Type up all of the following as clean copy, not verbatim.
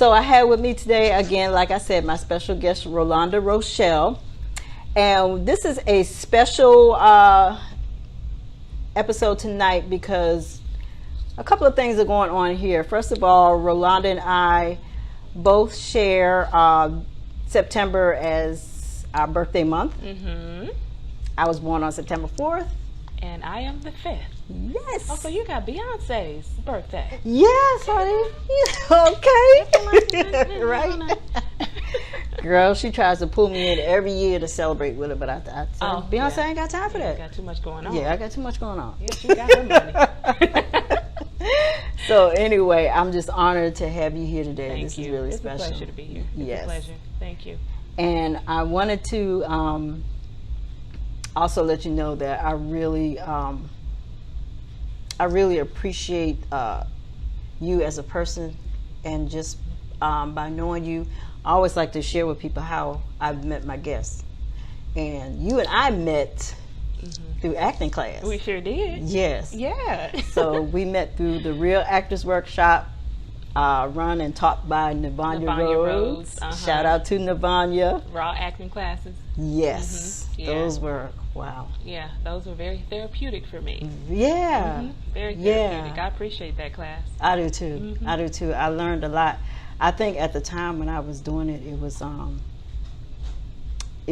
So I had with me today, again, like I said, my special guest, Rolonda Rochelle. And this is a special episode tonight because a couple of things are going on here. First of all, Rolonda and I both share September as our birthday month. Mm-hmm. I was born on September 4th. And I am the 5th. Yes. Oh, so you got Beyonce's birthday. Yes, honey. Okay. Right. Girl, she tries to pull me in every year to celebrate with her, but I said, Beyonce ain't got time for that. You got too much going on. Yeah, I got too much going on. Yeah, she got her money. So anyway, I'm just honored to have you here today. Thank this you. is really It's special. a pleasure to be here. It's a pleasure. Thank you. And I wanted to also let you know that I really appreciate you as a person, and just by knowing you, I always like to share with people how I've met my guests. And you and I met through acting class. We sure did. Yes. Yeah. So we met through the Real Actors Workshop, run and taught by Navanya Rhodes. Shout out to Navanya. Raw acting classes. Yes. Yeah. Those were, wow. Yeah, those were very therapeutic for me. Yeah. Very therapeutic. I appreciate that class. I do too. I do too. I learned a lot. I think at the time when I was doing it, it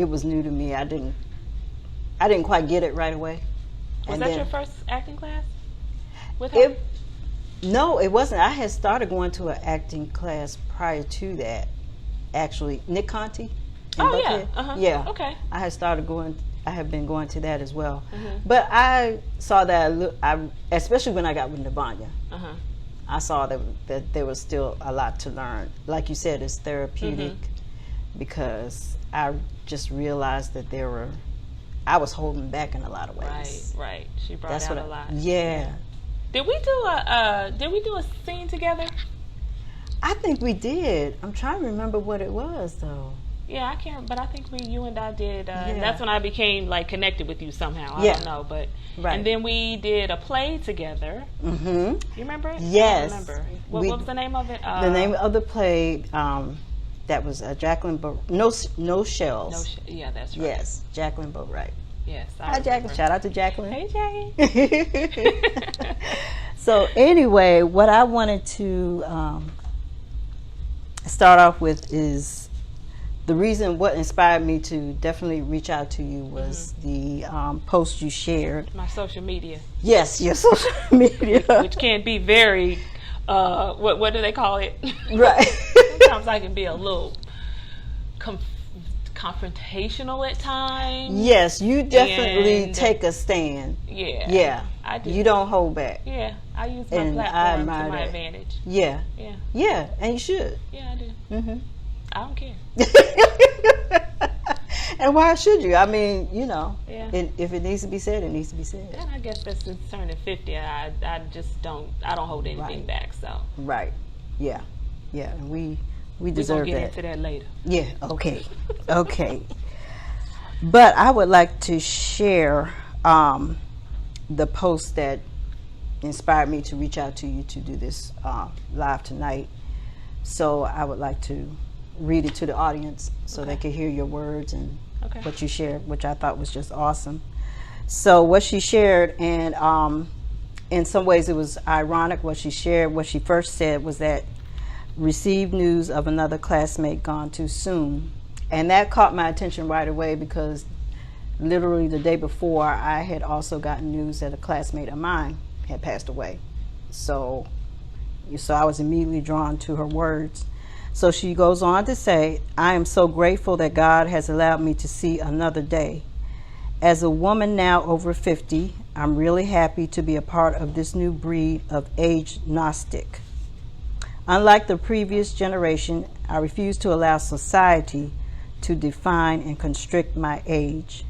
was new to me. I didn't quite get it right away. Was that your first acting class with her? No, it wasn't. I had started going to an acting class prior to that. Actually, Nick Conti. Yeah. Okay. I had been going to that as well. But I saw that, especially when I got with Navanya, I saw that there was still a lot to learn. Like you said, it's therapeutic, because I just realized that I was holding back in a lot of ways. Right. She brought out a lot. Yeah. Did we do a scene together? I think we did. I'm trying to remember what it was though. Yeah, I can't. But I think you and I did. And that's when I became like connected with you somehow. I don't know, but and then we did a play together. You remember it? Yes. I don't remember. What was the name of it? The name of the play that was Jacqueline No Shells. Yeah, that's right. Yes, Jacqueline Boatwright. Yes. Hi, Jacqueline. Shout out to Jacqueline. Hey, Jackie. So anyway, what I wanted to start off with is what inspired me to definitely reach out to you was the post you shared. My social media. Yes, your social media. Which can be very, what do they call it? Right. Sometimes I can be a little confrontational at times. Yes, you definitely take a stand. Yeah. I do. You don't hold back. Yeah, I use my platform to my advantage. Yeah, and you should. Yeah, I do. I don't care. And why should you? I mean, if it needs to be said, it needs to be said. And I guess that's since turning 50, I just don't hold anything back. So right, yeah, and we deserve that. We'll get into that later. Yeah, okay. But I would like to share the post that inspired me to reach out to you to do this live tonight. So I would like to read it to the audience so they can hear your words and what you shared, which I thought was just awesome. So what she shared, and in some ways it was ironic what she shared. What she first said was that received news of another classmate gone too soon. And that caught my attention right away, because literally the day before I had also gotten news that a classmate of mine had passed away. So I was immediately drawn to her words. So she goes on to say, I am so grateful that God has allowed me to see another day. As a woman now over 50, I'm really happy to be a part of this new breed of age gnostic. Unlike the previous generation, I refuse to allow society to define and constrict my age.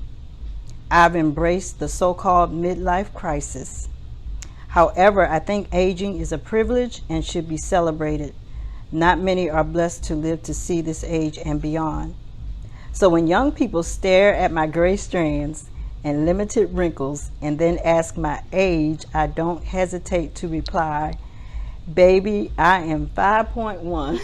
I've embraced the so-called midlife crisis. However, I think aging is a privilege and should be celebrated. Not many are blessed to live to see this age and beyond. So when young people stare at my gray strands and limited wrinkles and then ask my age, I don't hesitate to reply, Baby, I am 5.1.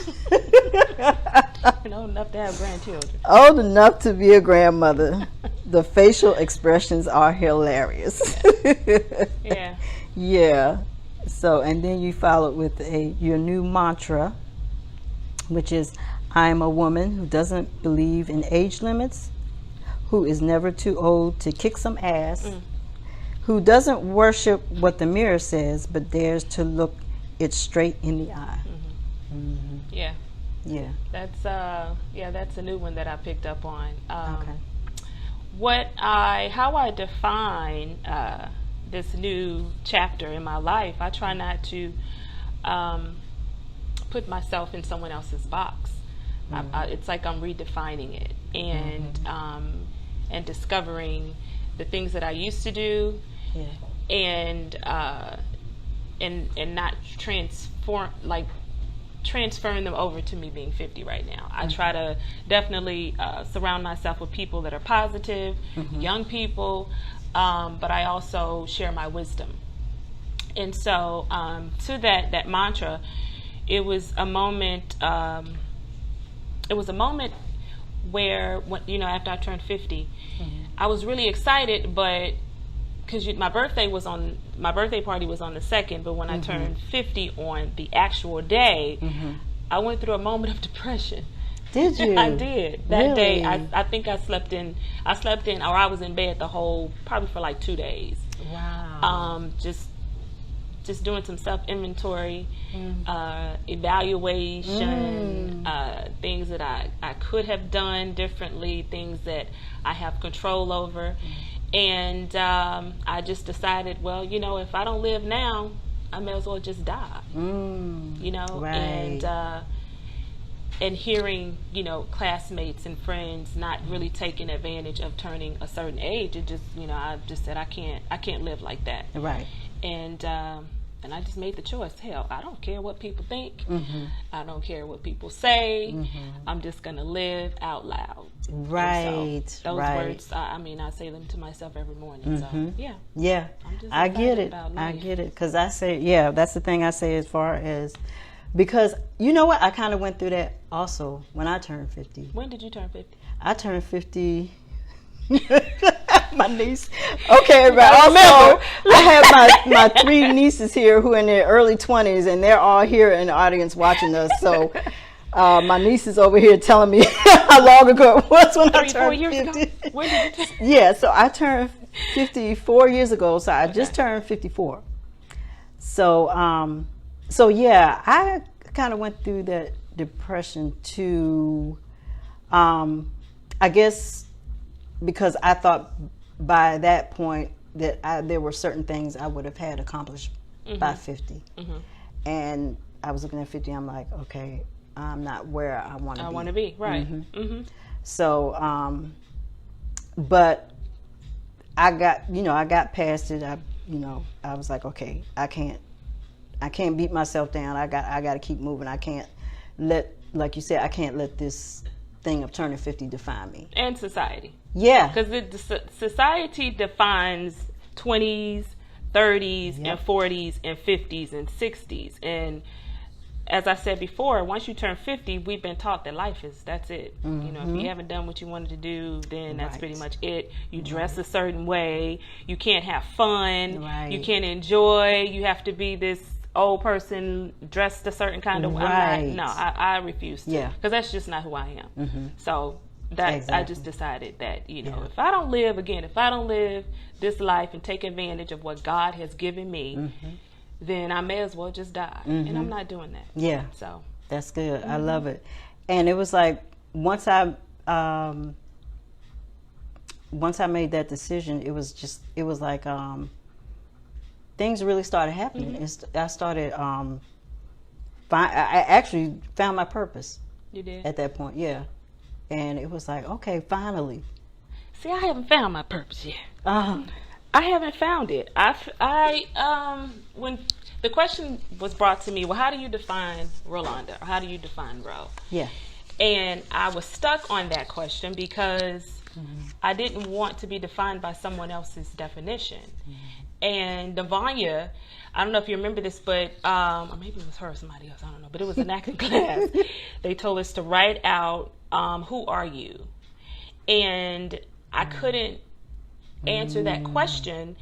Old enough to have grandchildren. Old enough to be a grandmother. The facial expressions are hilarious. Yeah. Yeah. So, and then you followed with your new mantra, which is, I am a woman who doesn't believe in age limits, who is never too old to kick some ass, who doesn't worship what the mirror says, but dares to look it straight in the eye. Yeah. Yeah. That's a new one that I picked up on. Okay. How I define this new chapter in my life, I try not to put myself in someone else's box. It's like I'm redefining it and discovering the things that I used to do, and not transferring them over to me being 50 right now. I try to definitely surround myself with people that are positive, young people, but I also share my wisdom. And so to that mantra, it was a moment. Where, after I turned 50, I was really excited, but because my birthday party was on the 2nd, but when I turned 50 on the actual day, I went through a moment of depression. Did you? I did. That day, I think I slept in, or I was in bed probably for like 2 days. Wow. Just doing some self-inventory, evaluation, things that I could have done differently, things that I have control over. And I just decided, well, if I don't live now, I may as well just die. Right. And hearing, classmates and friends not really taking advantage of turning a certain age, it just, I just said, I can't live like that. Right. And I just made the choice. Hell, I don't care what people think. I don't care what people say. I'm just going to live out loud. Right. So those words, I say them to myself every morning. So, yeah. Yeah. I get it. I get it. Because I say, that's the thing I say as far as, because you know what? I kind of went through that also when I turned 50. When did you turn 50? I turned 50. My niece. Okay, everybody. Also, I have my 3 nieces here who are in their early 20s, and they're all here in the audience watching us. So my niece is over here telling me how long ago it was when I turned 50. When did you turn? Yeah, so I turned 54 years ago. So I just turned 54. So I kind of went through that depression too. I guess because I thought by that point that there were certain things I would have had accomplished by 50. And I was looking at 50, I'm like, okay, I'm not where I want to be. Right. So, but I got past it. I was like, okay, I can't beat myself down. I got to keep moving. I can't like you said, I can't let this thing of turning 50 define me. And society. Yeah. Because society defines 20s, 30s, and 40s, and 50s, and 60s. And as I said before, once you turn 50, we've been taught that that's it. If you haven't done what you wanted to do, then that's pretty much it. You dress a certain way. You can't have fun. Right. You can't enjoy. You have to be this old person dressed a certain kind of way. I refuse to. Yeah. Because that's just not who I am. So I just decided that, if I don't live this life and take advantage of what God has given me, then I may as well just die. And I'm not doing that. Yeah. So that's good. I love it. And it was like once I made that decision, it was like things really started happening. I started I actually found my purpose. You did? At that point, yeah. And it was like, okay, finally. See, I haven't found my purpose yet. I haven't found it. When the question was brought to me, well, how do you define Rolonda? Or how do you define Ro? Yeah. And I was stuck on that question because I didn't want to be defined by someone else's definition. And Devanya, I don't know if you remember this, but or maybe it was her or somebody else, I don't know, but it was an acting class. They told us to write out, who are you? And I couldn't answer that question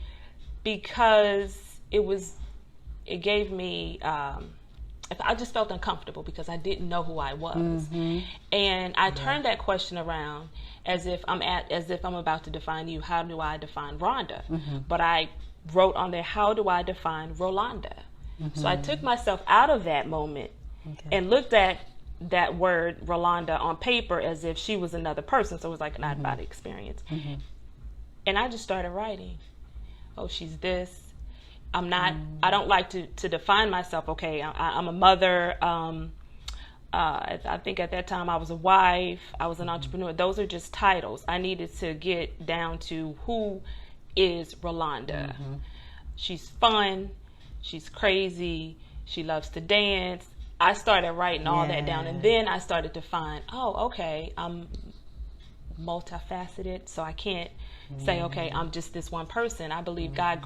because it gave me, I just felt uncomfortable because I didn't know who I was. And I turned that question around as if I'm about to define you. How do I define Rhonda? But I wrote on there, how do I define Rolonda? So I took myself out of that moment and looked at that word Rolonda on paper as if she was another person. So it was like an out-of-body experience. And I just started writing. Oh, she's this. I'm not, I don't like to define myself. Okay, I'm a mother. I think at that time I was a wife. I was an entrepreneur. Those are just titles. I needed to get down to who is Rolonda. She's fun. She's crazy. She loves to dance. I started writing all that down, and then I started to find, oh, okay, I'm multifaceted, so I can't say, okay, I'm just this one person. I believe God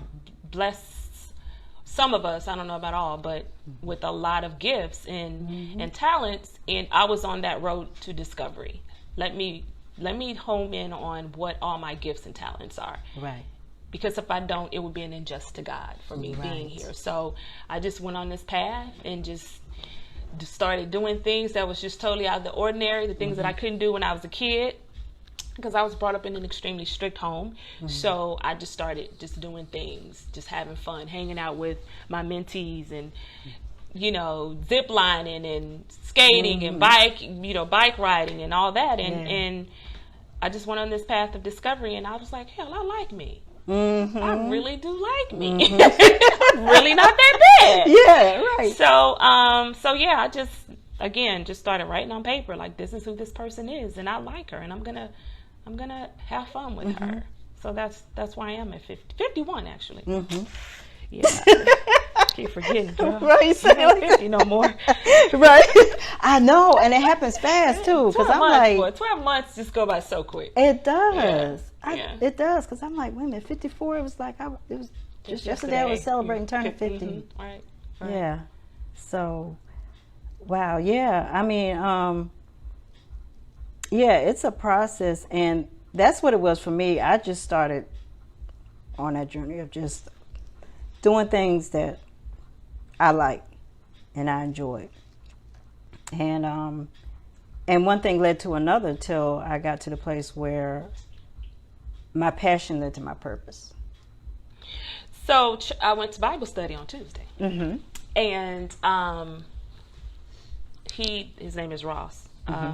bless some of us, I don't know about all, but with a lot of gifts and talents, and I was on that road to discovery. Let me home in on what all my gifts and talents are. Right. Because if I don't, it would be an injustice to God for me being here. So I just went on this path and just started doing things that was just totally out of the ordinary, the things that I couldn't do when I was a kid, because I was brought up in an extremely strict home. So I just started just doing things, just having fun, hanging out with my mentees and, zip lining and skating and bike riding and all that. And I just went on this path of discovery, and I was like, hell, I like me. I really do like me. I'm really not that bad. Yeah, right. So yeah, I just started writing on paper, like, this is who this person is, and I like her, and I'm gonna have fun with her. So that's why I am at 51 actually. Yeah. Keep forgetting, girl. Right, you say like 50 no more. Right. I know, and it happens fast too. Because I'm like, 12 months just go by so quick. It does. Yeah. It does. Because I'm like, wait a minute, 54. It was like it was just yesterday. I was celebrating turning 50. Right. Yeah. So, wow. Yeah. I mean, yeah, it's a process, and that's what it was for me. I just started on that journey of just doing things that I like and I enjoyed. And one thing led to another till I got to the place where my passion led to my purpose. So I went to Bible study on Tuesday. And his name is Ross.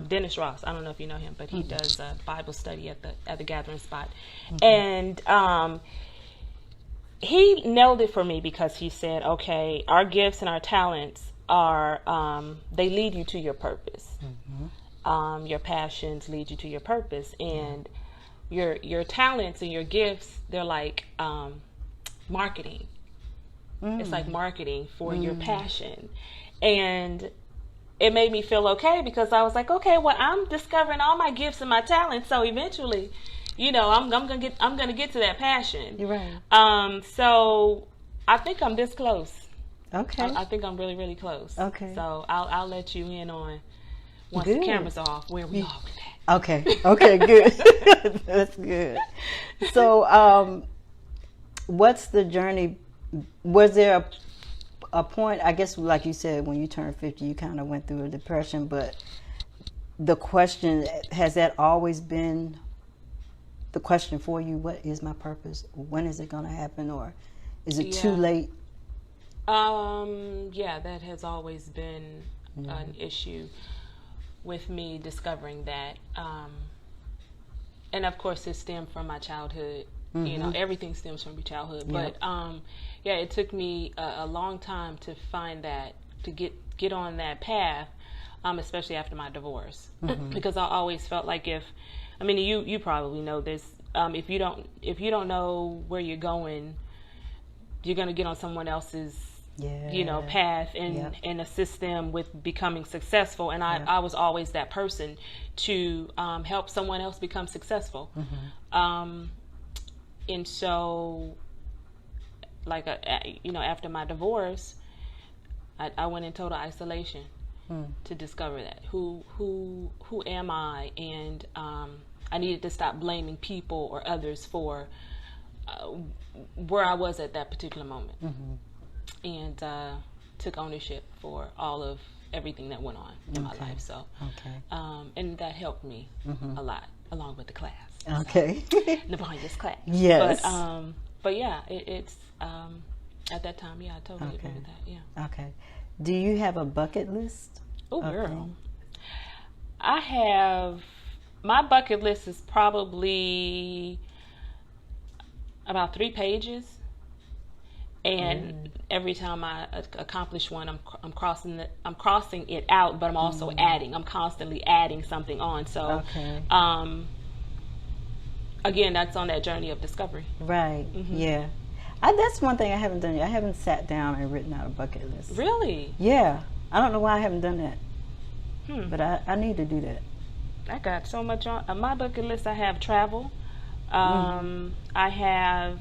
Dennis Ross. I don't know if you know him, but he does Bible study at the Gathering Spot. And he nailed it for me because he said, okay, our gifts and our talents are, they lead you to your purpose. Your passions lead you to your purpose. And your talents and your gifts, they're like marketing. It's like marketing for your passion. And it made me feel okay because I was like, okay, well, I'm discovering all my gifts and my talents, so eventually, I'm gonna get to that passion. You're right. So I think I'm this close. Okay. I think I'm really, really close. Okay. So I'll let you in on once the camera's off where we are with that. Okay. Okay. Good. That's good. So, what's the journey? Was there a point, I guess, like you said, when you turned 50, you kind of went through a depression, but the question, has that always been the question for you? What is my purpose? When is it going to happen? Or is it too late? Yeah, that has always been an issue with me discovering that. And of course it stemmed from my childhood. Everything stems from your childhood. But yeah, it took me a long time to find that, to get on that path, especially after my divorce. Because I always felt like you probably know this, if you don't know where you're going, you're going to get on someone else's path and assist them with becoming successful. And I was always that person to help someone else become successful. And so like after my divorce, I went in total isolation to discover that who am I, and I needed to stop blaming people or others for where I was at that particular moment, and took ownership for all of everything that went on in my life. So, and that helped me a lot, along with the class. Okay. Navania's class. Yes. But yeah, it's at that time, yeah, I totally agree with that. Yeah. Okay. Do you have a bucket list? Oh, girl. I have, my bucket list is probably about 3 pages. And every time I accomplish one, I'm crossing it out, but I'm also adding. I'm constantly adding something on. So, again, that's on that journey of discovery. Right. Yeah. That's one thing I haven't done yet. I haven't sat down and written out a bucket list. Really? Yeah. I don't know why I haven't done that. But I need to do that. I got so much on my bucket list. I have travel. I have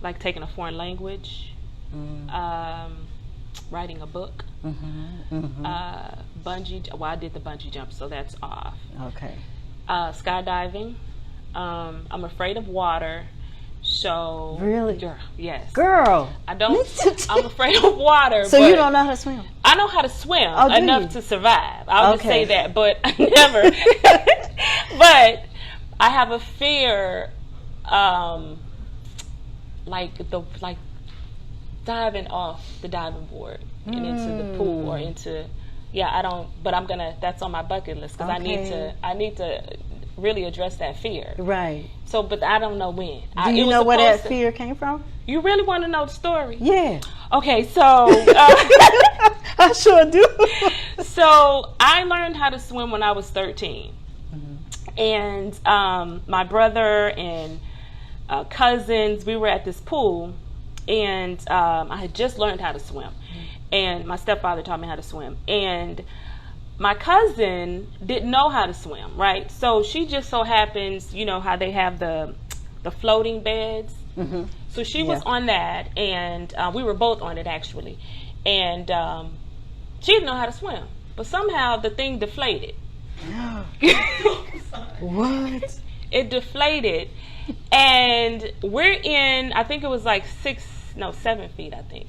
like taking a foreign language, writing a book, bungee. Well, I did the bungee jump, so that's off. Okay. Skydiving. I'm afraid of water, so really, yes, girl. I don't. I'm afraid of water. So but you don't know how to swim? I know how to swim enough to survive. I'll just say that, but I never. But I have a fear. Like diving off the diving board and into the pool or into I don't, but I'm gonna, that's on my bucket list because I need to really address that fear. Right. So, but I don't know when. Do you know where that fear came from? You really want to know the story? Yeah. Okay, so I sure do. So I learned how to swim when I was 13, and my brother and cousins, we were at this pool, and I had just learned how to swim, and my stepfather taught me how to swim, and my cousin didn't know how to swim, right? So she just so happens, you know how they have the floating beds, so she was on that, and we were both on it actually, and she didn't know how to swim, but somehow the thing deflated. What? It deflated. And we're in, I think it was like 7 feet, I think.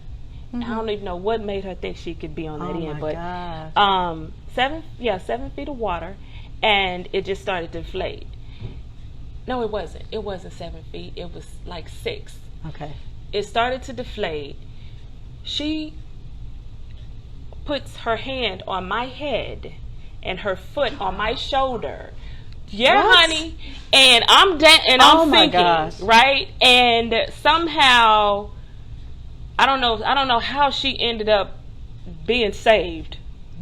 I don't even know what made her think she could be on that end, but 7 feet of water, and it just started to deflate. No, it wasn't. It wasn't 7 feet. It was like 6. Okay. It started to deflate. She puts her hand on my head and her foot on my shoulder. Yeah, what? Honey. And I'm I'm thinking, right? And somehow, I don't know how she ended up being saved.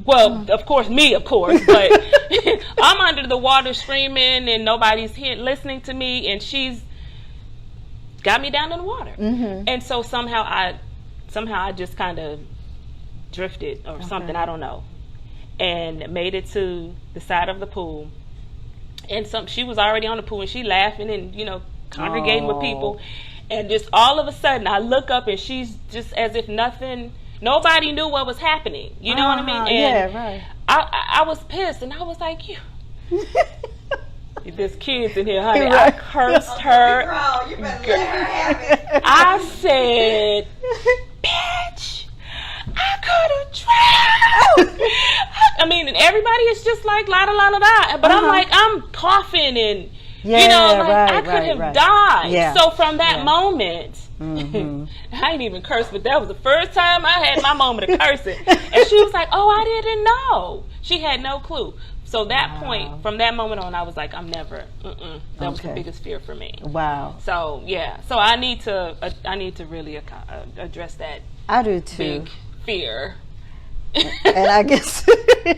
Well, of course, but I'm under the water screaming and nobody's here listening to me, and she's got me down in the water. And so somehow I just kind of drifted or something, I don't know, and made it to the side of the pool. And she was already on the pool, and she laughing and, you know, congregating with people. And just all of a sudden, I look up, and she's just as if nobody knew what was happening. You know what I mean? And right. I was pissed, and I was like, there's kids in here, honey. Right. I cursed her. Girl, you better let her have it. I said, bitch, I could have drowned. I mean, and everybody is just like la da la da da, but I'm coughing and I could have died. Yeah. So from that moment, I ain't even cursed, but that was the first time I had my moment of cursing. And she was like, "Oh, I didn't know." She had no clue. So that point, from that moment on, I was like, "I'm never." That was the biggest fear for me. Wow. So yeah, so I need to really address that. I do too. Big fear. And I guess we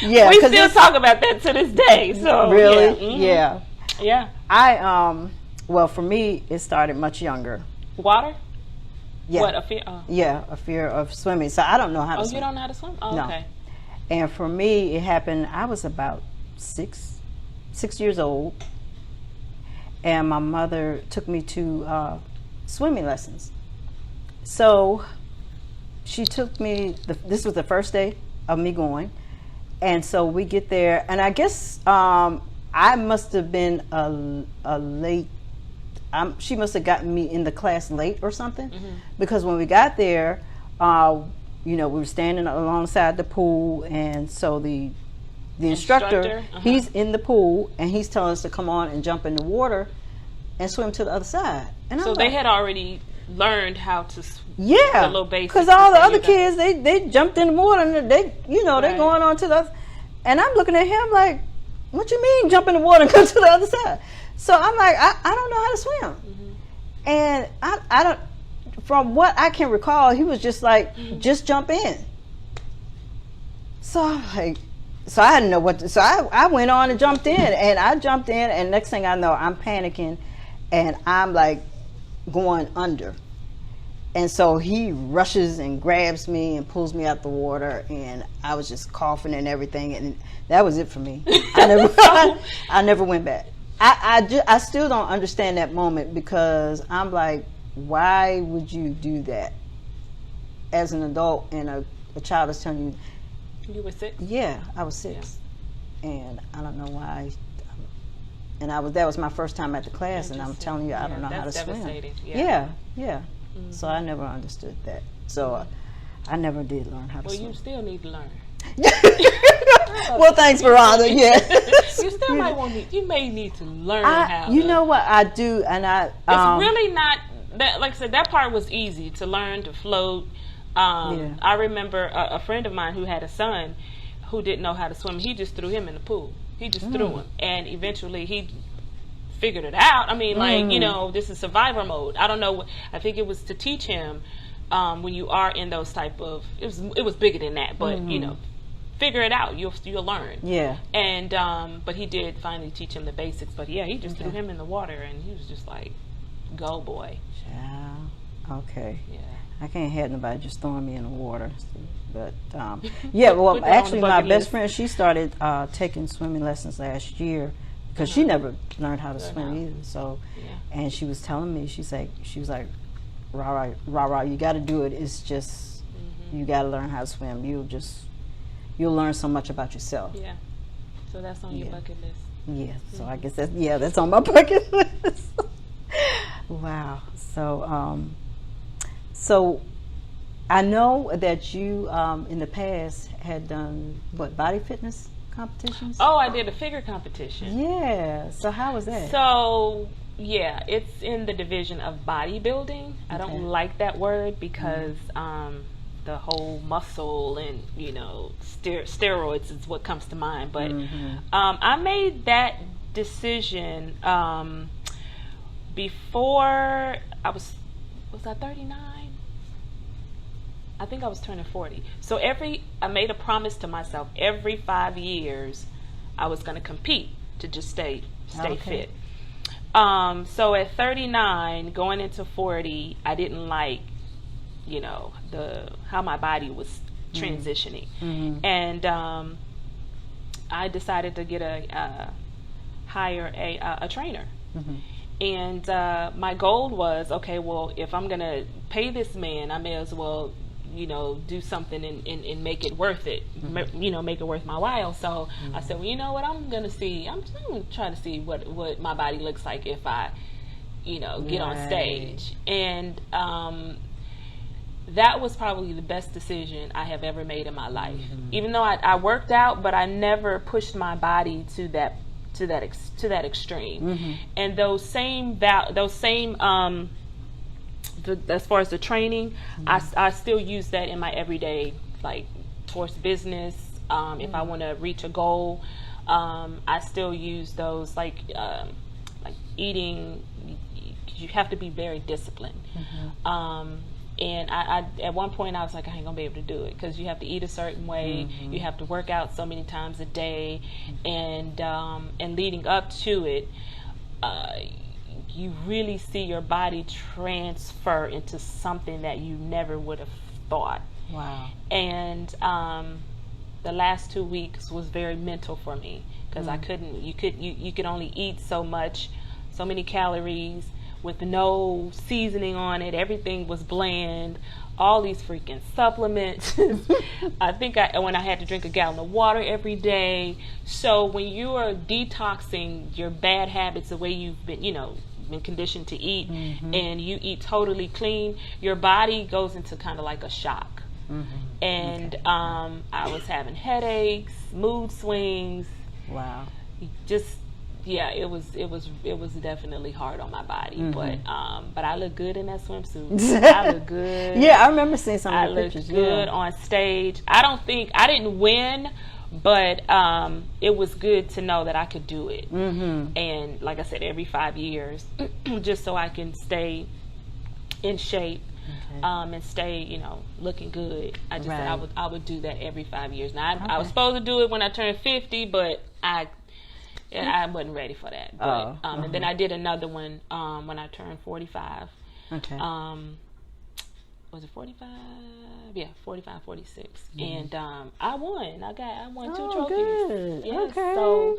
still talk about that to this day. So really, yeah. I well, for me, it started much younger. Water. Yeah. What, a fear? Oh. Yeah, a fear of swimming. So I don't know how to swim. Oh, you don't know how to swim? Oh, no. Okay. And for me, it happened. I was about 6 years old, and my mother took me to swimming lessons. So she took me, this was the first day of me going. And so we get there, and I guess I must have been a late, she must have gotten me in the class late or something. Because when we got there, we were standing alongside the pool, and so the instructor, he's in the pool, and he's telling us to come on and jump in the water and swim to the other side. And so they had already learned how to swim. Yeah, because all the other kids, they jumped in the water, and they're going on to the other. And I'm looking at him like, what you mean jump in the water and go to the other side? So I'm like, I don't know how to swim. And I don't, from what I can recall, he was just like, just jump in. So I'm like, so I didn't know what to, so I went on and jumped in, and I jumped in, and next thing I know, I'm panicking, and I'm like going under. And so he rushes and grabs me and pulls me out the water, and I was just coughing and everything, and that was it for me. I never went back. I still don't understand that moment, because I'm like, why would you do that as an adult, and a child is telling you. You were 6? Yeah, I was 6. Yeah. And I don't know why. And that was my first time at the class, and I'm telling you, I don't know how to swim. Yeah. So I never understood that. So I never did learn how to swim. Well, you still need to learn. Well, thanks, Rolonda. Yeah. You still may need to learn how. You know what I do, and it's really not that. Like I said, that part was easy to learn to float. I remember a friend of mine who had a son who didn't know how to swim. He just threw him in the pool. He just threw him, and eventually he figured it out. I mean, this is survivor mode. I don't know. I think it was to teach him when you are in those type of. It was bigger than that, but figure it out. You'll learn. Yeah. And but he did finally teach him the basics. But yeah, he just threw him in the water, and he was just like, "Go, boy." Yeah. Okay. Yeah. I can't have nobody just throwing me in the water. But yeah, well, actually, my best friend, she started taking swimming lessons last year, because she never learned how to swim either. So, and she was telling me, she was like, rah, you got to do it. It's just you got to learn how to swim. You'll learn so much about yourself. Yeah. So that's on your bucket list. Yeah. So I guess that's on my bucket list. Wow. So I know that you in the past had done body fitness competitions? Oh, I did a figure competition. Yeah. So how was that? So yeah, it's in the division of bodybuilding. Okay. I don't like that word because the whole muscle and steroids is what comes to mind. But I made that decision before was I 39? I think I was turning 40. So I made a promise to myself, every 5 years I was going to compete to just stay fit. So at 39, going into 40, I didn't like, how my body was transitioning. And I decided to hire a trainer. And my goal was, okay, well, if I'm going to pay this man, I may as well do something and make it worth it, make it worth my while. So I said, well, you know what, I'm going to try to see what my body looks like if I, get on stage. And that was probably the best decision I have ever made in my life. Even though I worked out, but I never pushed my body to that extreme. And those same as far as the training, I still use that in my everyday, like towards business. If I want to reach a goal, I still use those, like eating. You have to be very disciplined. And I at one point I was like, I ain't gonna be able to do it, because you have to eat a certain way, you have to work out so many times a day, and leading up to it, you really see your body transfer into something that you never would have thought. Wow. And the last 2 weeks was very mental for me, because I couldn't. You could only eat so much, so many calories with no seasoning on it. Everything was bland. All these freaking supplements. I think when I had to drink a gallon of water every day. So when you are detoxing your bad habits, the way you've been, been conditioned to eat, and you eat totally clean, your body goes into kind of like a shock. And I was having headaches, mood swings. Wow. It was definitely hard on my body, but I look good in that swimsuit. I look good. Yeah, I remember seeing some of the pictures. I looked good on stage. I didn't win, but it was good to know that I could do it. And like I said, every 5 years, just so I can stay in shape. And stay, looking good. I just said I would do that every 5 years. Now I was supposed to do it when I turned 50, but I wasn't ready for that. But and then I did another one when I turned 45. Okay. Was it 45? Yeah, 45, 46. And I won. I won 2 trophies. Good. Yeah. Okay. So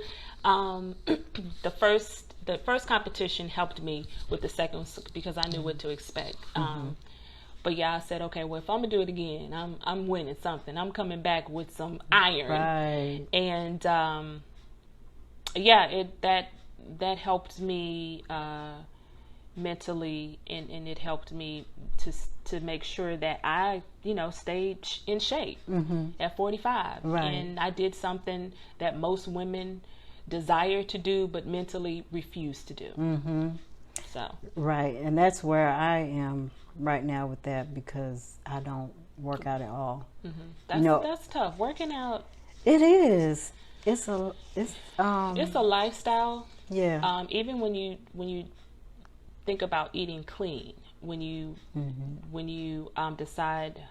the first competition helped me with the second because I knew what to expect. But yeah, I said, okay, well, if I'm gonna do it again, I'm winning something. I'm coming back with some iron. Right. And that helped me mentally, and it helped me to make sure that I stayed in shape at 45. Right. And I did something that most women desire to do but mentally refuse to do. So right, and that's where I am right now with that, because I don't work out at all. That's tough. Working out. It is. It's a lifestyle. Yeah. Even when you think about eating clean, when you decide,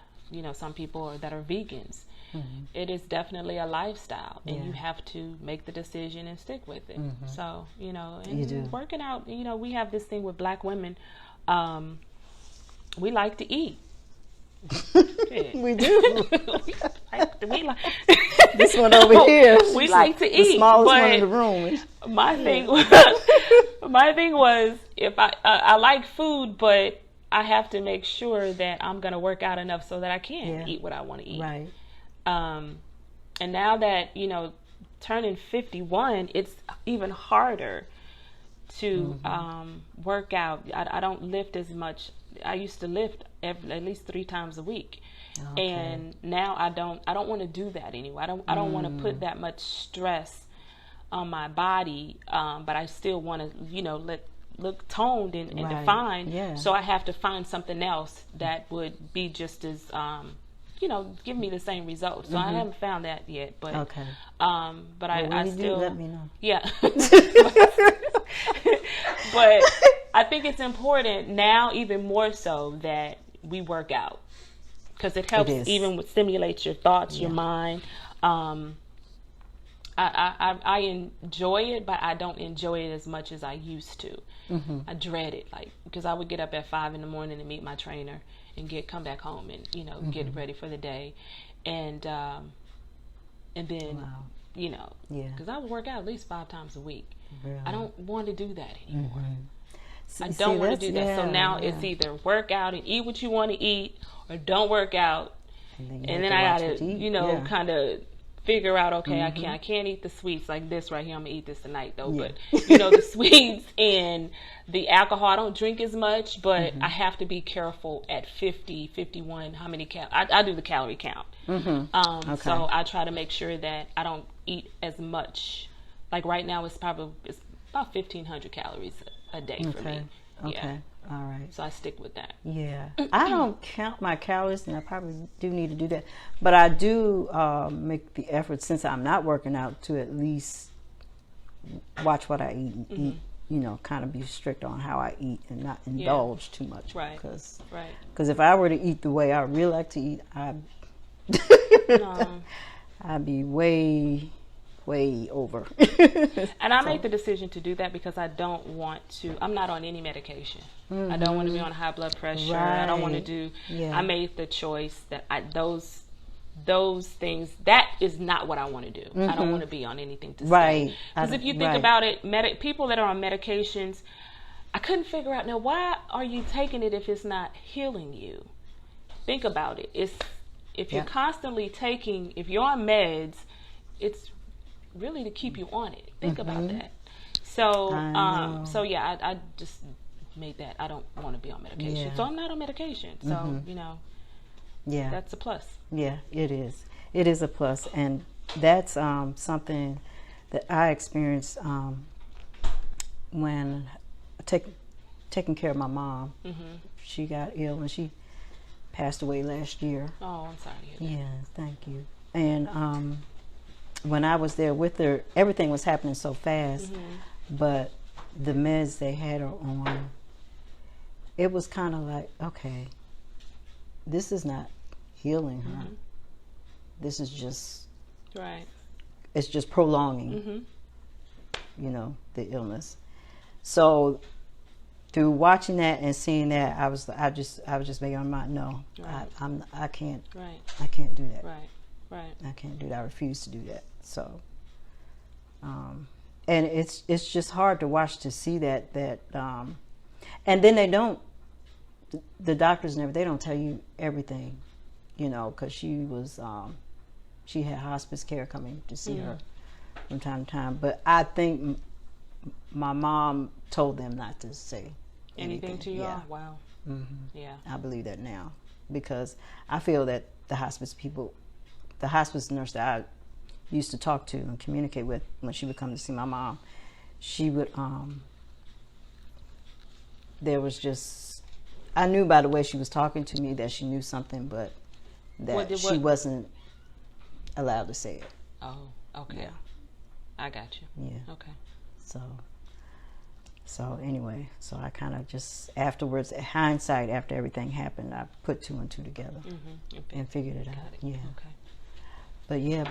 some people that are vegans, it is definitely a lifestyle, and you have to make the decision and stick with it. So and working out, we have this thing with Black women. We like to eat. We do. we like this one over here. We like to eat. The smallest one in the room. My thing was, if I like food, but I have to make sure that I'm going to work out enough so that I can eat what I want to eat. Right. And now that turning 51, it's even harder to work out. I don't lift as much. I used to lift at least 3 times a week. Okay. And now I don't want to do that anymore. I don't want to put that much stress on my body, but I still want to look toned and defined. Yeah. So I have to find something else that would be just as give me the same results. So I haven't found that yet, but okay. But I still let me know. Yeah. But I think it's important now, even more so, that we work out, because it helps stimulates your thoughts, your mind. I enjoy it, but I don't enjoy it as much as I used to. I dread it, because I would get up at 5 a.m. and meet my trainer and come back home and get ready for the day, and then because I would work out at least 5 times a week. Really? I don't want to do that anymore. I don't want to do that. So now it's either work out and eat what you want to eat, or don't work out, and then I gotta kind of figure out, okay, I can't eat the sweets like this right here. I'm gonna eat this tonight though. But the sweets and the alcohol, I don't drink as much, but I have to be careful at 50, 51, how many I do the calorie count. So I try to make sure that I don't eat as much. Like right now it's about 1,500 calories a day for me. Okay. All right. So I stick with that. Yeah. I don't count my calories, and I probably do need to do that. But I do make the effort, since I'm not working out, to at least watch what I eat and eat, kind of be strict on how I eat and not indulge too much. Right. Because if I were to eat the way I really like to eat, I'd be way over. And I make the decision to do that because I don't want to. I'm not on any medication. I don't want to be on high blood pressure. I don't want to do. I made the choice that those things, that is not what I want to do. I don't want to be on anything to stay. Because if you think about it, people that are on medications, I couldn't figure out, now, why are you taking it if it's not healing you? Think about it. If you're constantly taking, if you're on meds, it's really to keep you on it. Think about that. So, I just made that. I don't want to be on medication. So I'm not on medication. So, that's a plus. Yeah, it is. It is a plus. And that's something that I experienced when taking care of my mom. She got ill and she passed away last year. Oh, I'm sorry to hear that. Yeah, thank you. And when I was there with her, everything was happening so fast, but the meds they had her on, it was kind of like, okay, this is not healing her. This is just, it's just prolonging, the illness. So through watching that and seeing that, I was just making my mind, no, I can't do that. Right. I can't do that. I refuse to do that. So, and it's just hard to watch, to see that, and then the doctors they don't tell you everything, because she had hospice care coming to see her from time to time. But I think my mom told them not to say anything to you. Yeah. Wow. Yeah. I believe that now, because I feel that the hospice nurse that I used to talk to and communicate with when she would come to see my mom, she would there was just, I knew by the way she was talking to me that she knew something, but that she wasn't allowed to say it. Oh, okay. Yeah. I got you. Yeah. Okay. So anyway, so I kind of just afterwards, hindsight, after everything happened, I put two and two together and figured it out. Yeah. Okay.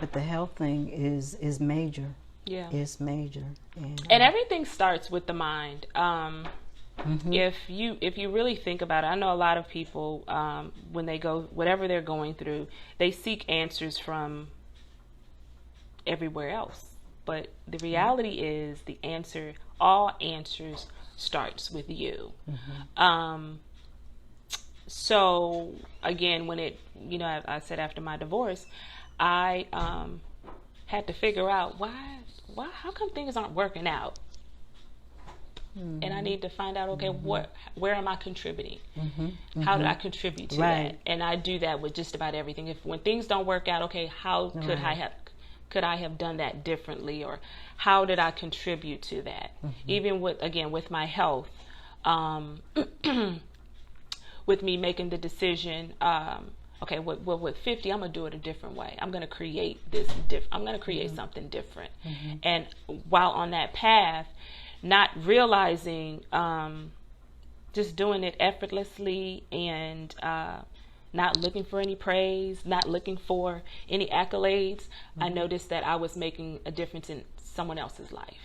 But the health thing is major. Yeah. It's major. And everything starts with the mind. If you really think about it, I know a lot of people, when they go, whatever they're going through, they seek answers from everywhere else. But the reality is all answers starts with you. So again, when I said after my divorce, I had to figure out how come things aren't working out? And I need to find out, okay, where am I contributing? How did I contribute to that? And I do that with just about everything. When things don't work out, okay, how could I have done that differently, or how did I contribute to that? Even with my health, with me making the decision, okay, with 50, I'm gonna do it a different way. I'm gonna create I'm gonna create something different. And while on that path, not realizing, just doing it effortlessly and not looking for any praise, not looking for any accolades, I noticed that I was making a difference in someone else's life.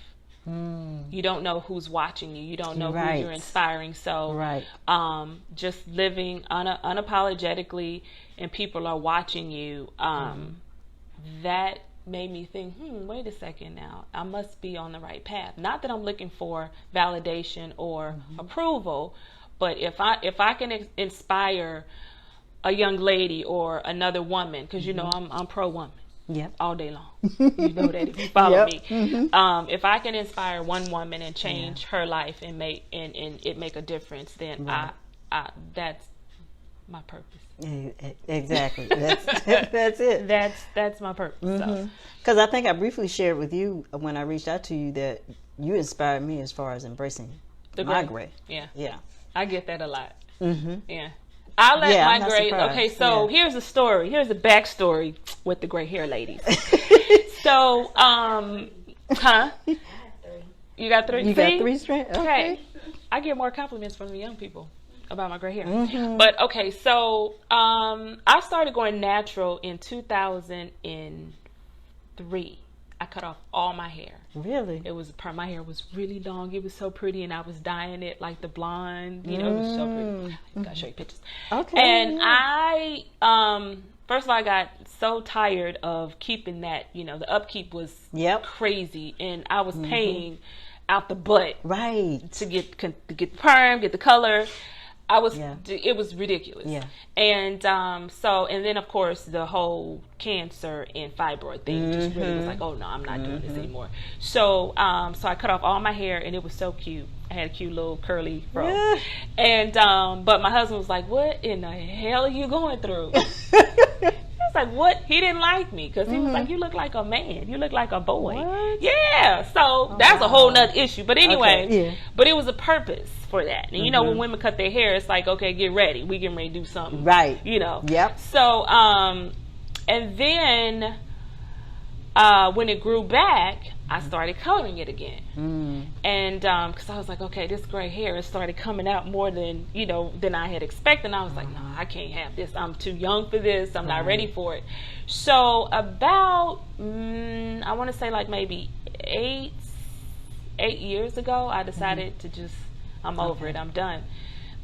You don't know who's watching you. You don't know who you're inspiring. So just living unapologetically, and people are watching you, that made me think, wait a second now, I must be on the right path. Not that I'm looking for validation or approval, but if I can inspire a young lady or another woman, because I'm pro woman. All day long. You know that if you follow me. If I can inspire one woman and change her life and make a difference, then that's my purpose. Exactly. That's it. That's my purpose. Because I think I briefly shared with you when I reached out to you that you inspired me as far as embracing my gray. Yeah. I get that a lot. Yeah. I let my gray. Okay, so here's a story. Here's a backstory with the gray hair ladies. So, You got three? You got three strands? Okay. I get more compliments from the young people about my gray hair. But okay, so I started going natural in 2003. I cut off all my hair. Really? It was my hair was really long. It was so pretty, and I was dyeing it like the blonde. It was so pretty. I gotta show you pictures. Okay. And I first of all, I got so tired of keeping that. The upkeep was crazy, and I was paying out the butt, right, to get the perm, get the color. It was ridiculous. Yeah. And and then of course the whole cancer and fibroid thing just really was like, oh no, I'm not doing this anymore. So so I cut off all my hair, and it was so cute. I had a cute little curly fro. Yeah. And but my husband was like, what in the hell are you going through? I was like, what? He didn't like me because he was like, you look like a man. You look like a boy. What? Yeah. So that's a whole nother issue. But anyway, but it was a purpose for that. And you know, when women cut their hair, it's like, okay, get ready. We getting ready to do something. Right. You know. Yep. So, and then when it grew back, I started coloring it again. And because I was like, okay, this gray hair, it started coming out more than, you know, than I had expected. And I was like, no, I can't have this. I'm too young for this. I'm not ready for it. So about, I want to say like maybe 8 years ago, I decided to just, I'm over it. I'm done.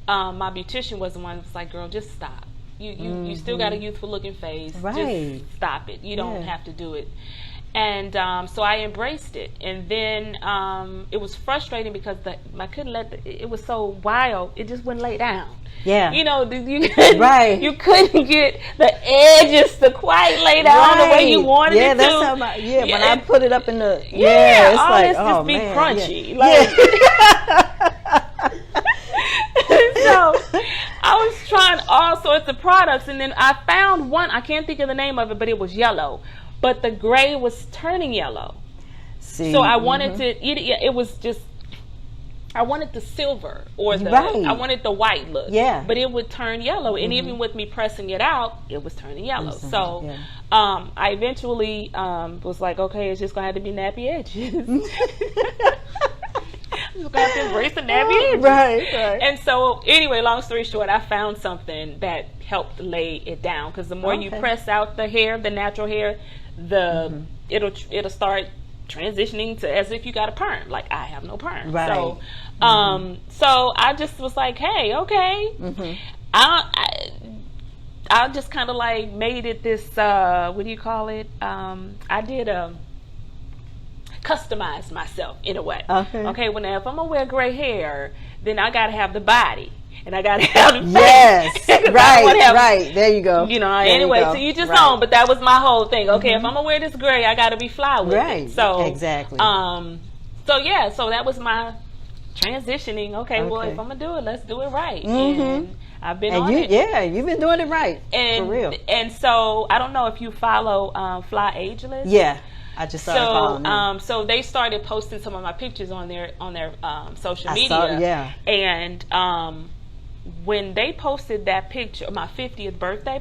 My beautician was the one who was like, girl, just stop. You still got a youthful looking face. Right. Just stop it. You don't have to do it. And so I embraced it. And then it was frustrating because I couldn't it was so wild. It just wouldn't lay down. Yeah. You know, you couldn't get the edges to quite lay down the way you wanted it to. That's how when I put it up in the it's all like, this just be crunchy. So I was trying all sorts of products, and then I found one, I can't think of the name of it, but it was yellow. But the gray was turning yellow. See, so I wanted it was just, I wanted the silver or I wanted the white look. Yeah. But it would turn yellow. And even with me pressing it out, it was turning yellow. So I eventually was like, okay, it's just going to have to be nappy edges. I'm just going to have to embrace the nappy edges. Right. And so anyway, long story short, I found something that helped lay it down. Because the more you press out the hair, the natural hair, it'll start transitioning to as if you got a perm. Like I have no perm. Right. So so I just was like, hey, okay. I just kind of like made it this what do you call it? I did customize myself in a way. Okay, if I'm gonna wear gray hair, then I gotta have the body. And I gotta have the face. Yes, right. There you go. You know, anyway, so you just own. But that was my whole thing. Okay, if I'm gonna wear this gray, I gotta be fly with it. So exactly. So that was my transitioning. Okay, well, if I'm gonna do it, let's do it right. And I've been on it. Yeah, you've been doing it right. And, for real. And so I don't know if you follow Fly Ageless. Yeah. I just started following them. So they started posting some of my pictures on their social media. And when they posted that picture, my 50th birthday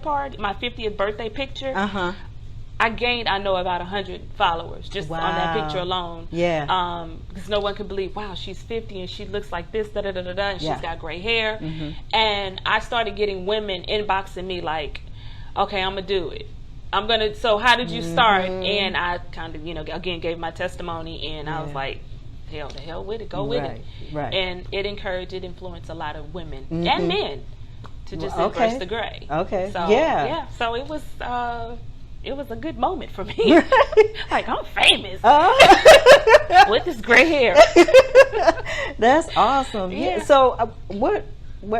picture, I gained, I know, about 100 followers just on that picture alone. Yeah. Because no one could believe, wow, she's 50 and she looks like this, and she's got gray hair. And I started getting women inboxing me like, okay, I'm gonna do it. So how did you start? And I kind of, again, gave my testimony, and I was like, hell, the hell with it, go with it. Right. And it influenced a lot of women and men to just embrace the gray. Okay. So so it was a good moment for me. Like, I'm famous with this gray hair. That's awesome. Yeah. So what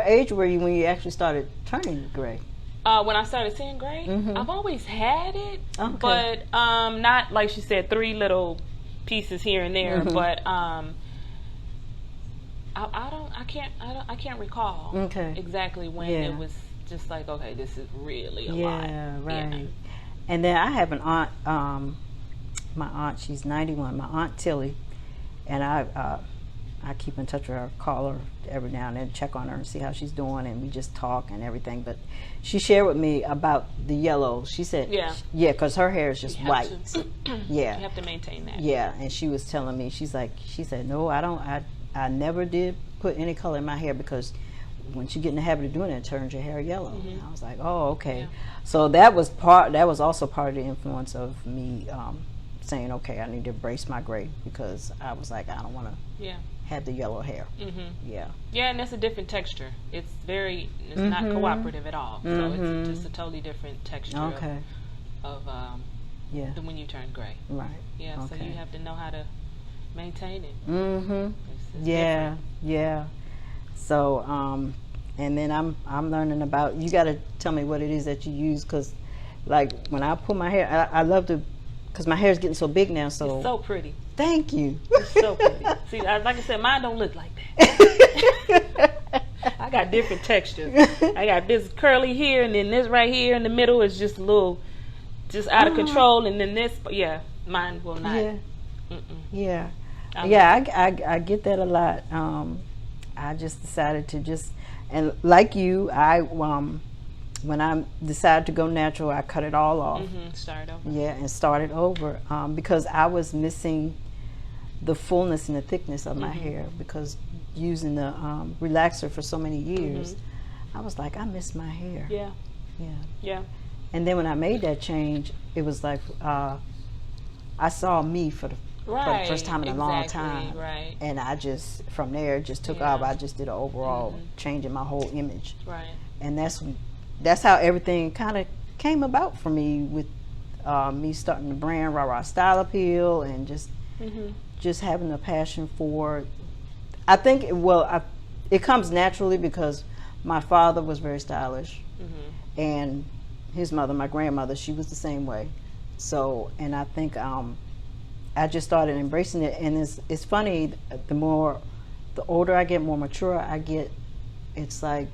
age were you when you actually started turning gray? When I started seeing gray, I've always had it, but not like she said, 3 little pieces here and there. But I can't recall exactly when it was just like, okay, this is really a lot. Right. Yeah. And then I have an aunt. My aunt, she's 91. My aunt Tilly, and I keep in touch with her, call her every now and then, check on her and see how she's doing, and we just talk and everything. But she shared with me about the yellow. She said, because her hair is just white. You have to maintain that. Yeah, and she was telling me, she said, no, I never did put any color in my hair because once you get in the habit of doing it, it turns your hair yellow. And I was like, oh, okay. Yeah. So that was also part of the influence of me saying, okay, I need to embrace my gray, because I was like, I don't want to have the yellow hair. Yeah, and that's a different texture. It's not cooperative at all. So it's just a totally different texture of than when you turn gray. Right. Yeah. Okay. So you have to know how to maintain it. It's Yeah, different. yeah. So, and then I'm learning about. You got to tell me what it is that you use, because, like, when I pull my hair, I love to, because my hair is getting so big now. So It's so pretty. thank you. It's so pretty. See, like I said, mine don't look like that. I got different textures. I got this curly here, and then this right here in the middle is just a little, just out of control, and then this. Yeah, mine will not. Yeah, Mm-mm. yeah, I yeah. I get that a lot. I just decided to just, and like you, when I decided to go natural, I cut it all off. Start over. Yeah, and started over, because I was missing the fullness and the thickness of my hair, because using the relaxer for so many years, I was like, I miss my hair. Yeah. Yeah. Yeah. And then when I made that change, it was like I saw me for the first time in a long time. Right. And I just, from there, it just took off. I just did an overall change in my whole image. Right. And that's how everything kind of came about for me, with me starting the brand Rah Style Appeal, and just having a passion for. I think it comes naturally, because my father was very stylish, and his mother, my grandmother, she was the same way. So, and I think I just started embracing it, and it's funny. The older I get, more mature I get, it's like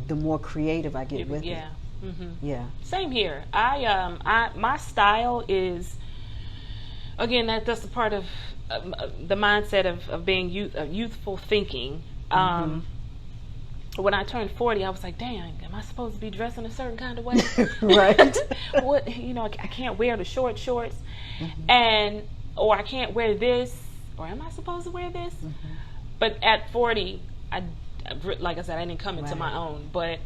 the more creative I get with it. Yeah. Same here. My style is, again, that's a part of the mindset of being youthful thinking. When I turned 40, I was like, dang, am I supposed to be dressing a certain kind of way? Right. What, I can't wear the short shorts, or I can't wear this, or am I supposed to wear this? But at 40, like I said, I didn't come into my own. But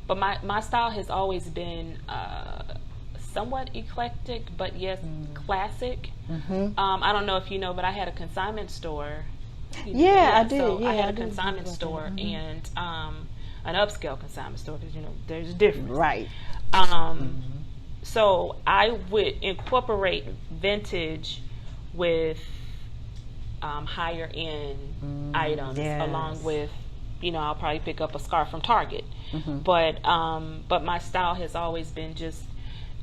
my style has always been somewhat eclectic, but yes, classic. I don't know if you know, but I had a consignment store. I did. So yeah, I had a consignment store and an upscale consignment store, because there's a difference. Right. So I would incorporate vintage with higher end items, along with, I'll probably pick up a scarf from Target. But my style has always been just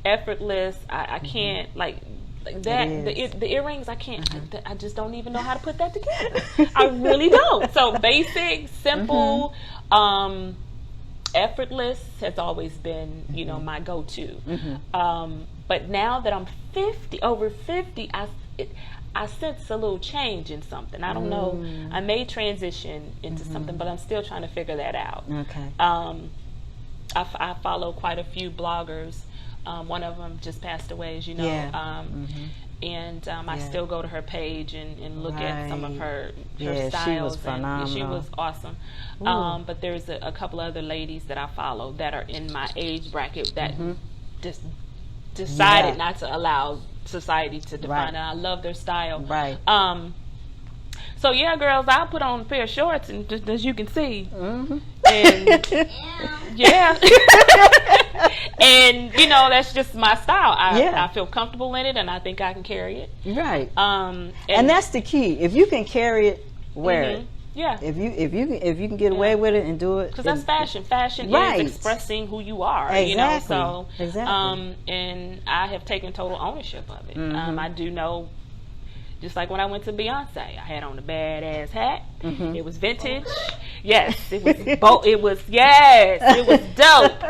effortless. I can't like that. The earrings, I can't. I just don't even know how to put that together. I really don't. So basic, simple, effortless has always been, my go-to. But now that I'm over 50, I sense a little change in something. I don't know. I may transition into something, but I'm still trying to figure that out. Okay. I follow quite a few bloggers. One of them just passed away, as you know. And I still go to her page and look at some of her styles. She was phenomenal. And she was awesome. But there's a couple other ladies that I follow that are in my age bracket that just decided not to allow society to define it. I love their style. Right. So yeah, girls, I'll put on a pair of shorts, and just as you can see, and and that's just my style. I feel comfortable in it, and I think I can carry it. Right. And that's the key. If you can carry it, wear it. Yeah. If you can get away with it and do it, because that's fashion. Fashion is expressing who you are. Exactly. So exactly. And I have taken total ownership of it. I do know. Just like when I went to Beyonce, I had on a badass hat. It was vintage. Yes, it was. It was dope.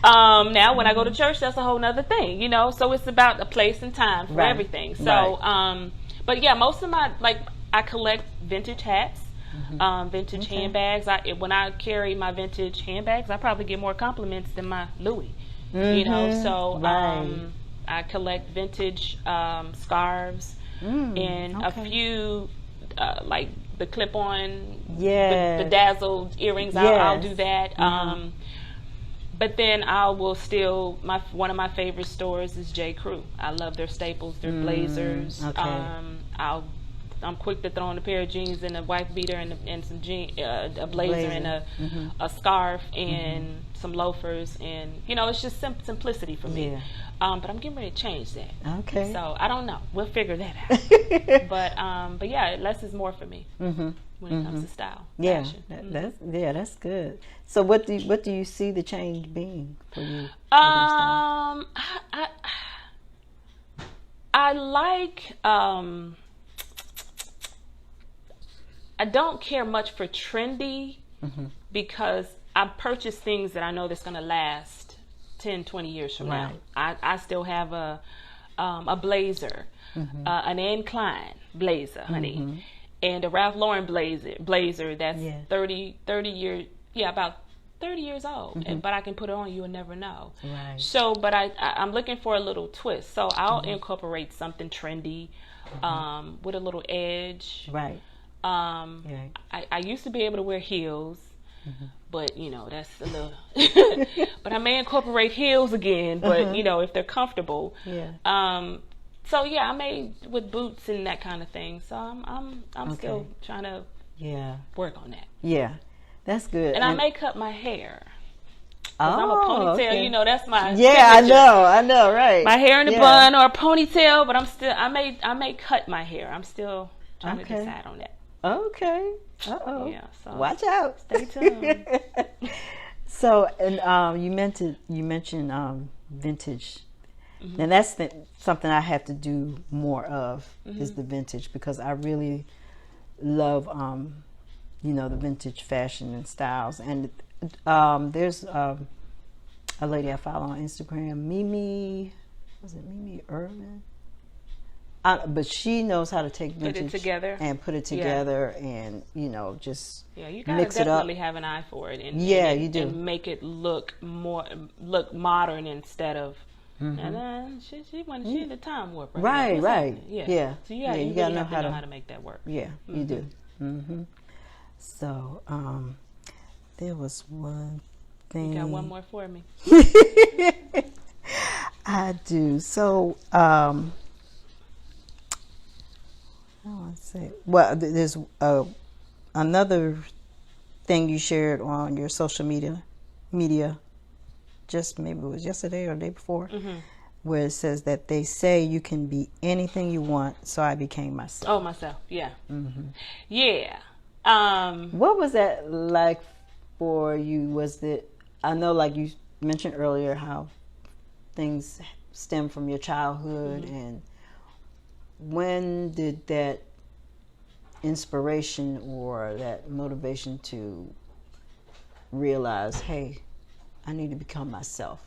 Now when I go to church, that's a whole nother thing, So it's about a place and time for everything. So, but yeah, most of I collect vintage hats, vintage handbags. When I carry my vintage handbags, I probably get more compliments than my Louis. So I collect vintage scarves. And a few like the clip-on, bedazzled earrings. I'll do that. But then I will still one of my favorite stores is J. Crew. I love their staples, their blazers. I'll I'm quick to throw on a pair of jeans and a white beater and some a blazer and a scarf and some loafers, and it's just simplicity for me. Yeah. But I'm getting ready to change that. Okay. So I don't know. We'll figure that out. But yeah, less is more for me when it comes to style. Yeah, Fashion. that's good. So what do you see the change being for you? I like. I don't care much for trendy because I purchase things that I know that's going to last 10, 20 years from now. I still have a blazer, an Anne Klein blazer, honey, and a Ralph Lauren blazer that's 30 years, about 30 years old, but I can put it on, you will never know. Right. So, but I'm looking for a little twist. So I'll incorporate something trendy with a little edge. Right. I used to be able to wear heels, but that's a little. But I may incorporate heels again. But if they're comfortable. Yeah. So yeah, I may with boots and that kind of thing. So I'm still trying to work on that. Yeah, that's good. And I may cut my hair. I'm a ponytail. Okay. That's my signature. I know, right? My hair in a bun or a ponytail, but I may cut my hair. I'm still trying to decide on that. Okay. Yeah. So watch out. Stay tuned. So, and you mentioned vintage. And that's something I have to do more of is the vintage, because I really love the vintage fashion and styles. And there's a lady I follow on Instagram, Mimi Irvin? But she knows how to take vintage and put it together and just you gotta mix it up. Definitely have an eye for it, and you do, and make it look modern instead of. And she in the time warp right. Yeah. So you gotta know how to make that work. Yeah, you do. So there was one thing. You got one more for me? I do. So I want to say, well, there's another thing you shared on your social media, just maybe it was yesterday or the day before, where it says that they say you can be anything you want, so I became myself. Oh, myself, yeah. Yeah. What was that like for you? Was it, I know like you mentioned earlier how things stem from your childhood, and when did that inspiration or that motivation to realize, hey, I need to become myself?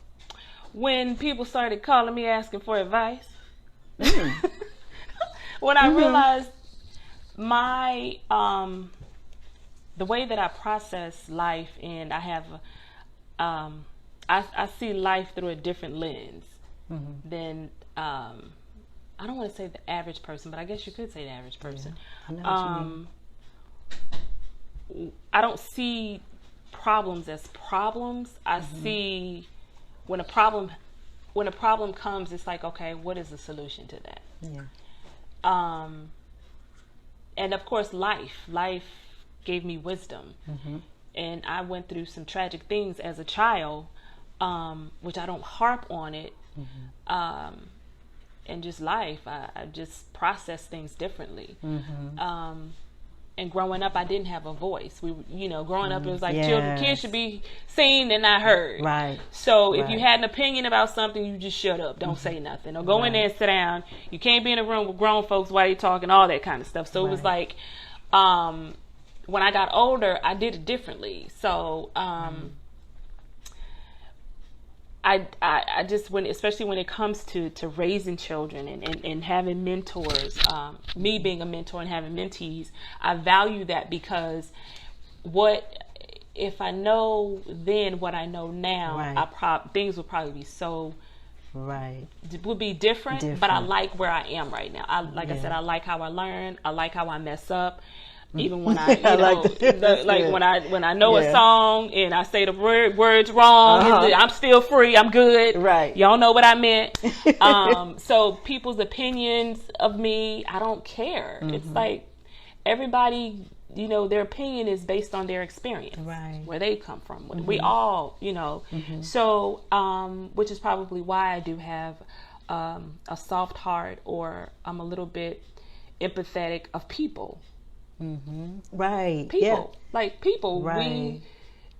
When people started calling me asking for advice. When I realized my the way that I process life, and I have I see life through a different lens than I don't want to say the average person, but I guess you could say the average person. Yeah, I know what you mean. I don't see problems as problems. I see when a problem comes, it's like, okay, what is the solution to that? Yeah. And of course, life gave me wisdom, and I went through some tragic things as a child, which I don't harp on it. And just life, I just process things differently. And growing up, I didn't have a voice. Growing up, it was like kids should be seen and not heard. Right. So if you had an opinion about something, you just shut up, don't say nothing, or go in there and sit down. You can't be in a room with grown folks while you're talking, all that kind of stuff. So it was like, when I got older, I did it differently. So I just, especially when it comes to raising children and having mentors, me being a mentor and having mentees, I value that, because if I know then what I know now, things would probably be so would be different. But I like where I am right now. I said, I like how I learn. I like how I mess up. Even when I, when I know Yeah. a song and I say the words wrong, I'm still free. I'm good. Right. Y'all know what I meant. So people's opinions of me, I don't care. It's like everybody, their opinion is based on their experience, right, where they come from. We all, So, which is probably why I do have a soft heart, or I'm a little bit empathetic of people. Right. People, like people, Right.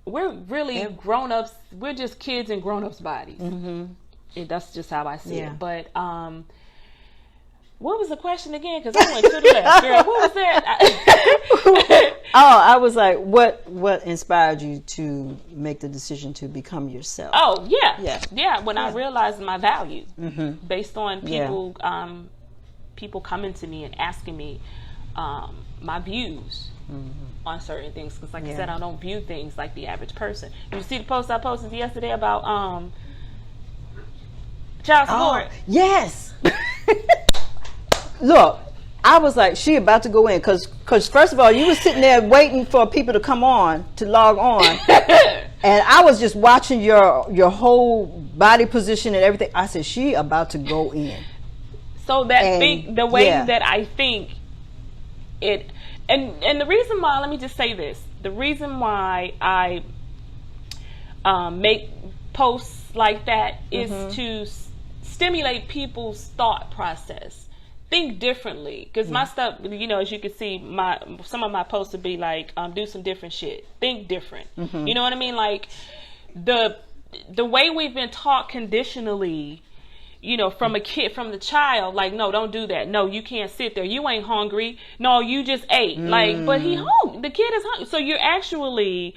we're really grown-ups. We're just kids in grown-ups' bodies. And that's just how I see it. But what was the question again? Because I went to the left, girl. What was that? I was like, what inspired you to make the decision to become yourself? Oh, yeah. When I realized my value, based on people, people coming to me and asking me my views on certain things. Because, like I said, I don't view things like the average person. Did you see the post I posted yesterday about child support? Yes. Look, I was like, she about to go in, because first of all, you were sitting there waiting for people to come on, to log on, and I was just watching your whole body position and everything. I said, she about to go in. So the way that I think it, and the reason why, let me just say this, the reason why I make posts like that is to stimulate people's thought process. Think differently, because my stuff, as you can see, some of my posts would be like, do some different shit, think different. You know what I mean? Like the way we've been taught conditionally, from the child, like, no, don't do that. No, you can't sit there. You ain't hungry. No, you just ate. Like, but he hungry. The kid is hungry. So you're actually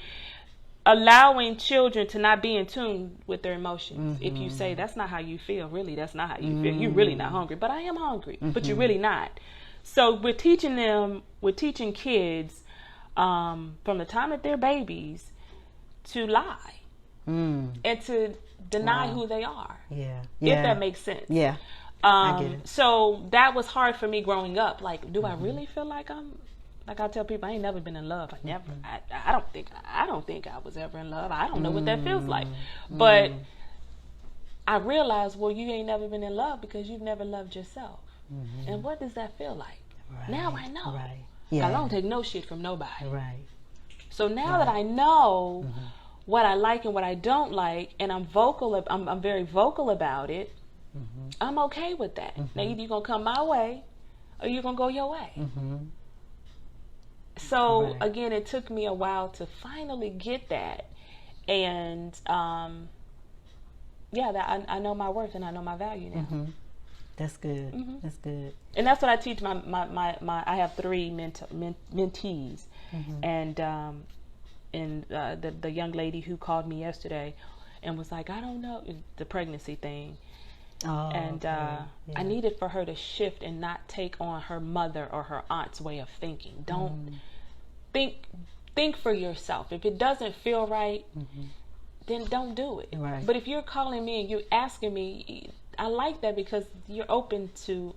allowing children to not be in tune with their emotions. If you say, that's not how you feel, really, that's not how you feel. You're really not hungry, but I am hungry, but you're really not. So we're teaching kids from the time that they're babies to lie and to deny who they are. Yeah. If that makes sense. Yeah. I get it. So that was hard for me growing up. Like, do I really feel like like I tell people, I ain't never been in love. I don't think I was ever in love. I don't know what that feels like. But I realized, well, you ain't never been in love because you've never loved yourself. And what does that feel like? Right. Now I know. Right. Yeah. I don't take no shit from nobody. Right. So now that I know what I like and what I don't like, and I'm very vocal about it, I'm okay with that. Now either you're gonna come my way or you're gonna go your way. So again, it took me a while to finally get that, and that I know my worth and I know my value now. That's good. That's good. And that's what I teach my I have 3 mentees, and the young lady who called me yesterday and was like, I don't know, the pregnancy thing. I needed for her to shift and not take on her mother or her aunt's way of thinking. Don't think for yourself. If it doesn't feel right, then don't do it. Right. But if you're calling me and you're asking me, I like that because you're open to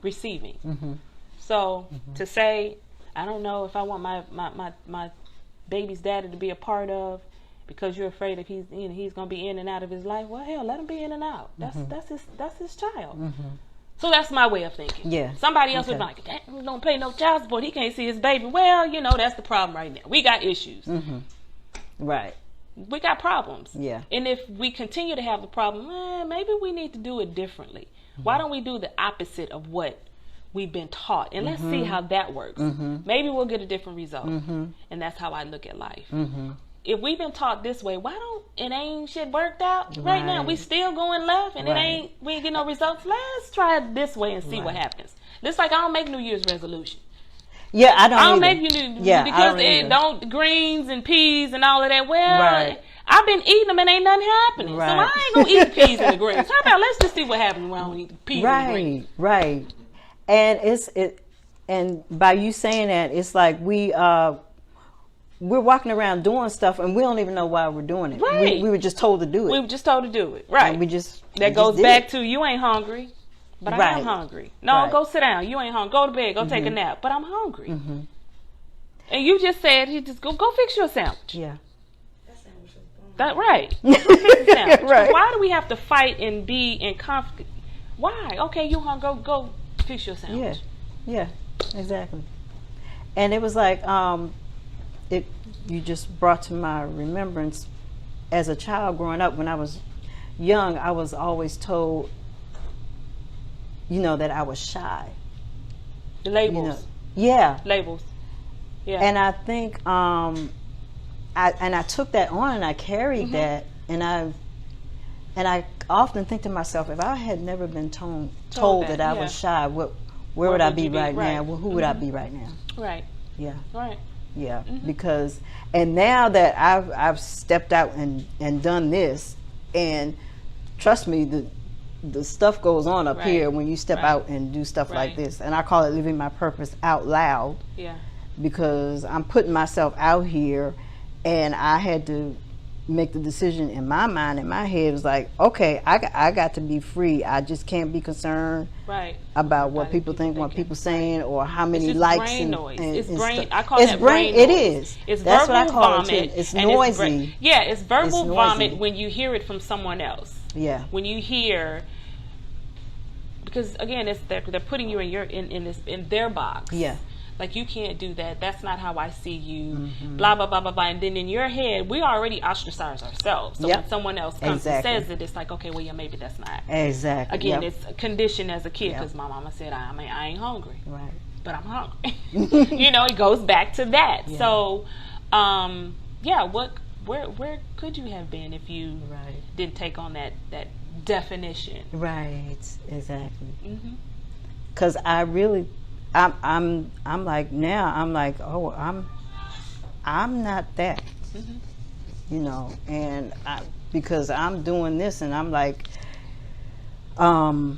receiving. So to say, I don't know if I want my baby's daddy to be a part of, because you're afraid if he's going to be in and out of his life. Well, hell, let him be in and out. That's his child. So that's my way of thinking. Yeah. Somebody else would be like, he don't pay no child support. He can't see his baby. Well, that's the problem right now. We got issues. Right. We got problems. Yeah. And if we continue to have the problem, maybe we need to do it differently. Why don't we do the opposite of what we've been taught? And let's see how that works. Maybe we'll get a different result. And that's how I look at life. If we've been taught this way, ain't shit worked out right now? We still going left, and we ain't getting no results. Let's try it this way and see what happens. Just like I don't make New Year's resolution. Yeah, I don't make because greens and peas and all of that. Well, I've been eating them and ain't nothing happening. So I ain't gonna eat the peas and the greens. How about let's just see what happens when I don't eat the peas and the greens? Right. And and by you saying that, it's like we're walking around doing stuff and we don't even know why we're doing it. Right. We were just told to do it. We were just told to do it. Right. And that goes back to, you ain't hungry, but I am hungry. No, Right. Go sit down. You ain't hungry. Go to bed. Go take a nap. But I'm hungry. And you just said, you just go fix your sandwich. Yeah. That right. Go fix the sandwich. Right. Why do we have to fight and be in conflict? Why? Okay, you hungry? Go fix your sandwich. Yeah, exactly. And it was like, you just brought to my remembrance, as a child growing up, when I was young, I was always told, that I was shy. The labels. Yeah. Labels. Yeah. And I think, I took that on and I carried that, and I often think to myself, if I had never been told that I was shy, where would I be right now? Well, who would I be right now? Right. Yeah. Right. Yeah. Because, and now that I've stepped out and done this, and trust me, the stuff goes on up here when you step out and do stuff like this, and I call it living my purpose out loud. Yeah. Because I'm putting myself out here, and I had to make the decision in my mind, in my head. It was like, okay, I got to be free. I just can't be concerned about what people think, what people saying, or how many it's likes. Brain noise. It's brain. I call it brain noise. It is. It's That's verbal what I call vomit. It too. It's noisy. It's verbal vomit when you hear it from someone else. Yeah. When you hear, because again, they're putting you in their box. Yeah. Like, you can't do that. That's not how I see you. Blah, blah, blah, blah, blah. And then in your head, we already ostracize ourselves. So when someone else comes and says it, it's like, okay, well, yeah, maybe that's not. Exactly. Again, it's a condition as a kid, because my mama said, I ain't hungry. Right. But I'm hungry. It goes back to that. Yeah. So, where could you have been if you didn't take on that definition? Right. Exactly. Because I really... I'm like, now I'm like, oh, I'm not that, and because I'm doing this, and I'm like, I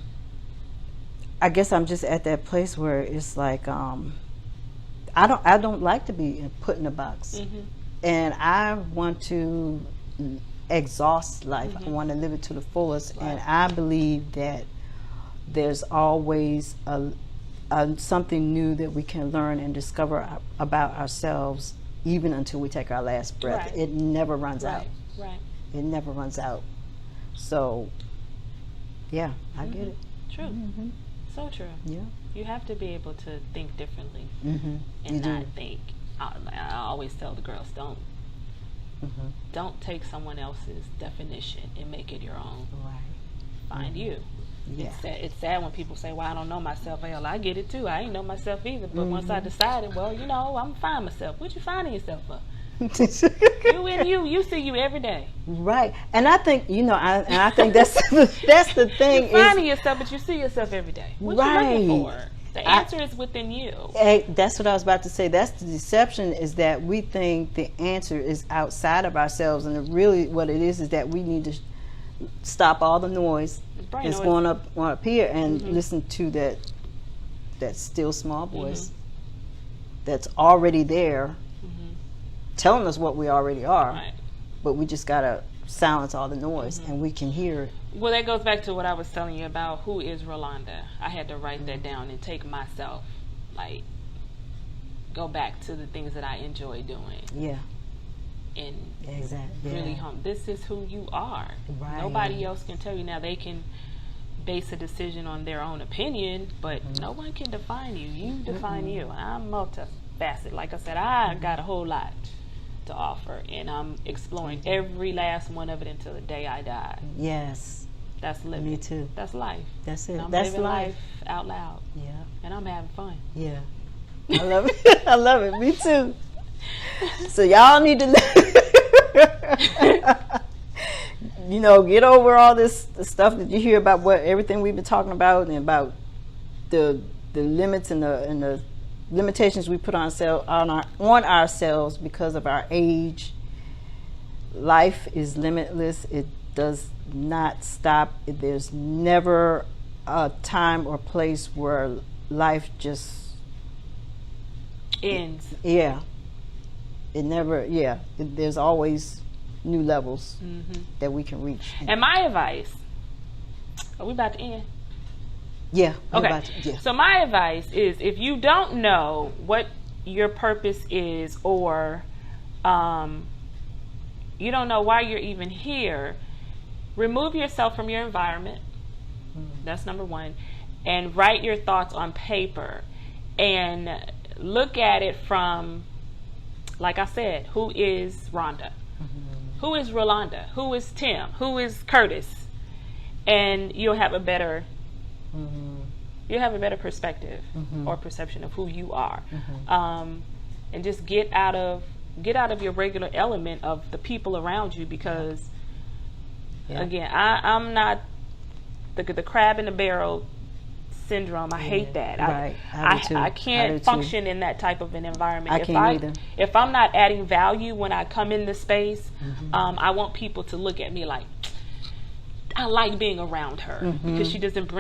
guess I'm just at that place where it's like, I don't like to be put in a box, and I want to exhaust life. I want to live it to the fullest, and I believe that there's always something new that we can learn and discover about ourselves, even until we take our last breath. It never runs out. Right. It never runs out. So, yeah, I get it. True. So true. Yeah. You have to be able to think differently and not think. I always tell the girls, don't take someone else's definition and make it your own. Right. Find you. Yeah. It's sad when people say, well, I don't know myself. Hell, I get it too. I ain't know myself either. But once I decided, well, I'm fine myself. What you finding yourself for? You see you every day. Right. And I think, I think that's the thing. You're finding yourself, but you see yourself every day. What you looking for? The answer is within you. That's what I was about to say. That's the deception, is that we think the answer is outside of ourselves. And really what it is that we need to stop all the noise that's going up here and listen to that still small voice that's already there, telling us what we already are, but we just gotta silence all the noise and we can hear it. Well, that goes back to what I was telling you about who is Rolonda. I had to write that down and take myself, go back to the things that I enjoy doing. Yeah. And exactly. Really this is who you are. Right. Nobody else can tell you. Now, they can base a decision on their own opinion, but no one can define you. You define you. I'm multifaceted. Like I said, I got a whole lot to offer, and I'm exploring every last one of it until the day I die. Yes. That's living. Me too. That's life. That's it. I'm That's living life out loud. Yeah. And I'm having fun. Yeah. I love it. I love it. Me too. So y'all need to get over all the stuff that you hear about everything we've been talking about, and about the limits and the limitations we put on ourselves because of our age. Life is limitless. It does not stop. There's never a time or place where life just ends. Yeah. It never, there's always new levels that we can reach. And my advice, are we about to end? Yeah. Okay. So my advice is, if you don't know what your purpose is, or you don't know why you're even here, remove yourself from your environment. That's number one. And write your thoughts on paper and look at it from, like I said, who is Rhonda? Who is Rolonda? Who is Tim? Who is Curtis? And you'll have a better perspective or perception of who you are. And just get out of your regular element of the people around you, because again, I'm not the crab in the barrel syndrome. I hate that. Right. I can't function in that type of an environment. I can't either. If I'm not adding value when I come in the space, I want people to look at me like, I like being around her because she doesn't bring